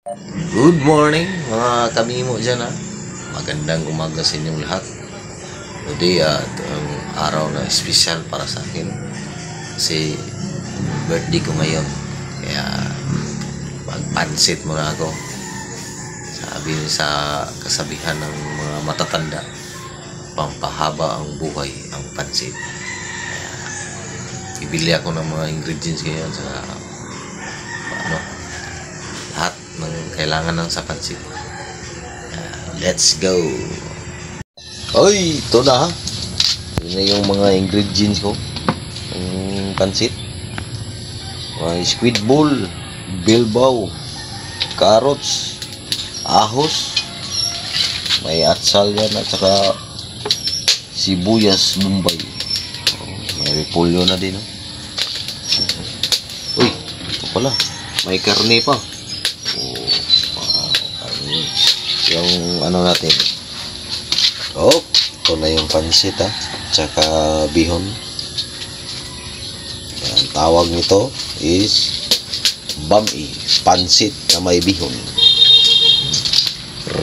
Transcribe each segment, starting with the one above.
Good morning mga kamimo dyan ha. Magandang umaga sa inyong lahat. Today ito ang araw na espesyal para sa akin kasi birthday ko ngayon. Kaya magpansit muna ako. Sabi sa kasabihan ng mga matatanda, pampahaba ang buhay ang pansit. Kaya ibili ako ng mga ingredients ngayon sa lahat ng kailangan ng sa pansit. Let's go. Oy, ito na ha. Ito na yung mga ingredients ko ng pansit. May squid ball, bilbao, carrots, ahos, may atsal yan at saka sibuyas bombay. May repolyo na din. Uy, ito pala. May karne pa. Yung ano natin. Ito na yung pansit ha. Tsaka bihon. Ang tawag nito is bami, pansit na may bihon.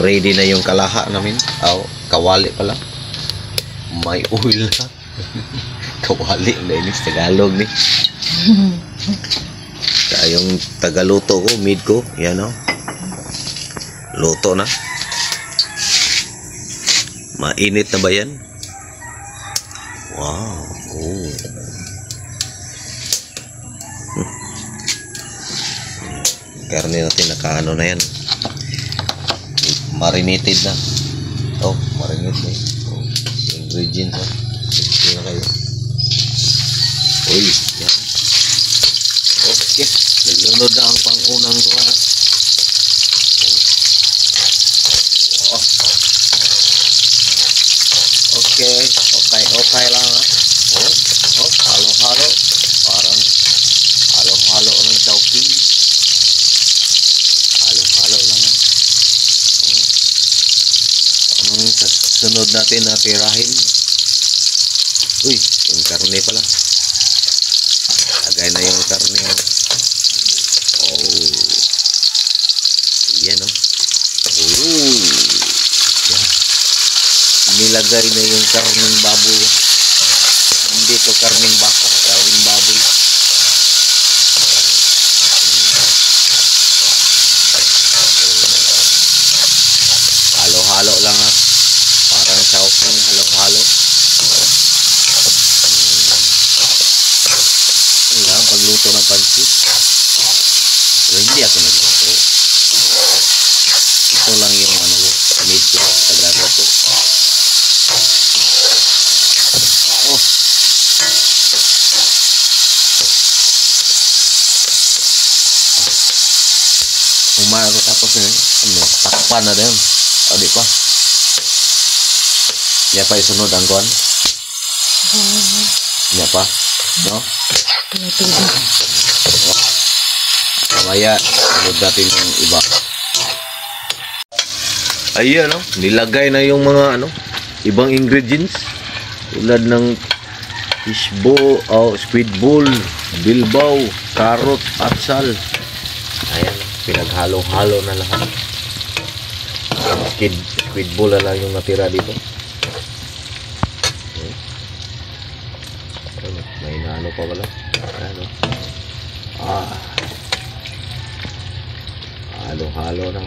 Ready na yung kalaha namin. Kawali pala. May oil na. Kawali na inis Tagalog ni. Kaya yung tagaluto ko, mid ko, yan o. Luto na. Mainit na ba yan? Wow. Karne natin nakaano na yan. Marinated na. Marinated na. Ingredients ha. Sige na kayo. Uy. Yan. Okay. Naglunod na ang pangunang ko ha. Okay lang ha. Halo-halo. Parang halo-halo ng chowking. Halo-halo lang ha. Ang sunod natin na tirahin. Uy, yung karne pala. Lagay na yung karne. Yan o. Yan. Nilagay na yung karning baboy. Hindi to karning baka, karning baboy. Halo-halo lang ha. Parang chowking, halo-halo. Yan, pagluto ng pansit. Pero hindi ako nagluto. Ito lang yung medyo taga-luto. Umaro tapos takpan na din. Di pa. Yan pa isunod ang kuwan. Yan pa. No? Kamaya, sunod natin yung iba. Ayan, no? Nilagay na yung mga ibang ingredients. Tulad ng fishball, squid ball, bilbao, carrot, atsal. Ayan, pinaghalo-halo na lahat. Squid ball na lang yung natira dito. May naano pa pala. Halo-halo na.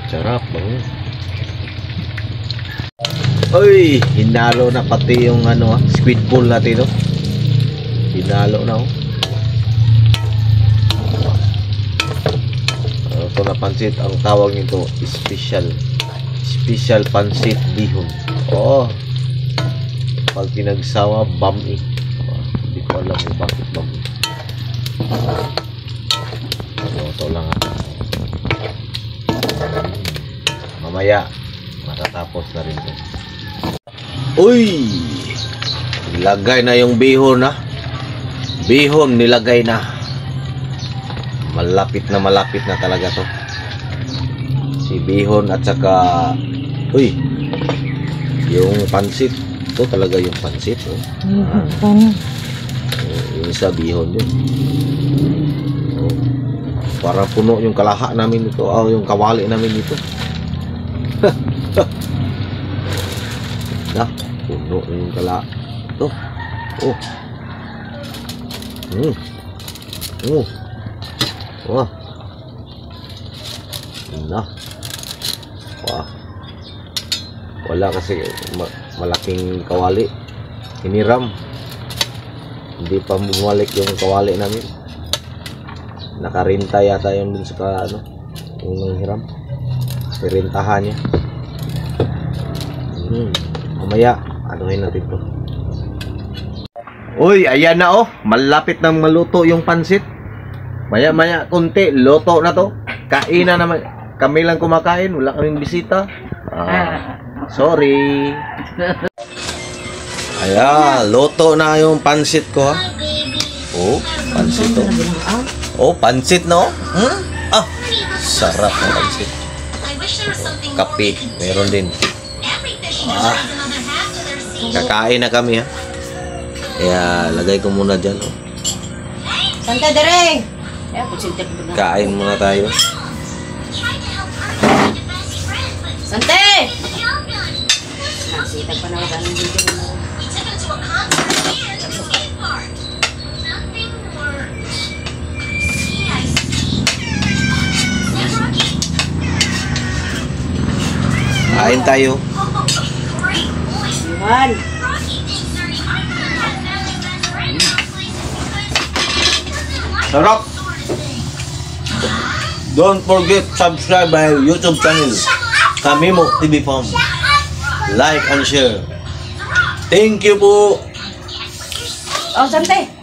Sarap. Uy, hinalo na pati yung squid ball natin. Hinalo na. Ito na pansit, ang tawag nito special pansit bihon. Pag pinagsawa, bami. Hindi ko alam kung bakit bami. Ito lang mamaya matatapos na rin ito. Uy, nilagay na yung bihon ha. Bihon nilagay na. Malapit na talaga to. Si bihon at saka yung pansit. Ito talaga yung pansit. Yung isa bihon din. Para puno yung kalaha namin dito, o yung kawali namin dito. Nah, puno yung kalaha. Ito. Oh. Oh. Wah. Nah. Wah. Wala kasi malaking kawali. Hiniram. Hindi pa bumalik yung kawali namin. Nakarinta yata yun dun sa yung nanghiram. Pirintahan niya. Mamaya, anuhin natin to. Uy, ayan na oh. Malapit nang maluto yung pansit. Maya-maya, konti, luto na to. Kain na naman. Kami lang kumakain, wala kaming bisita. Sorry. Ayan, luto na yung pansit ko ha. Oh, pansit to. Oh, pansit no? Sarap ng pansit. Kape, meron din. Kakain na kami ha. Kaya lagay ko muna dyan. Oh. Santa Dere! Kain muna tayo. Sante! Nasitag pa na wala ng video mo. Kain tayo. Iwan! Sarap! Don't forget subscribe my YouTube channel Kamimo TV Farm. Like and share. Thank you po. Oh, Sante!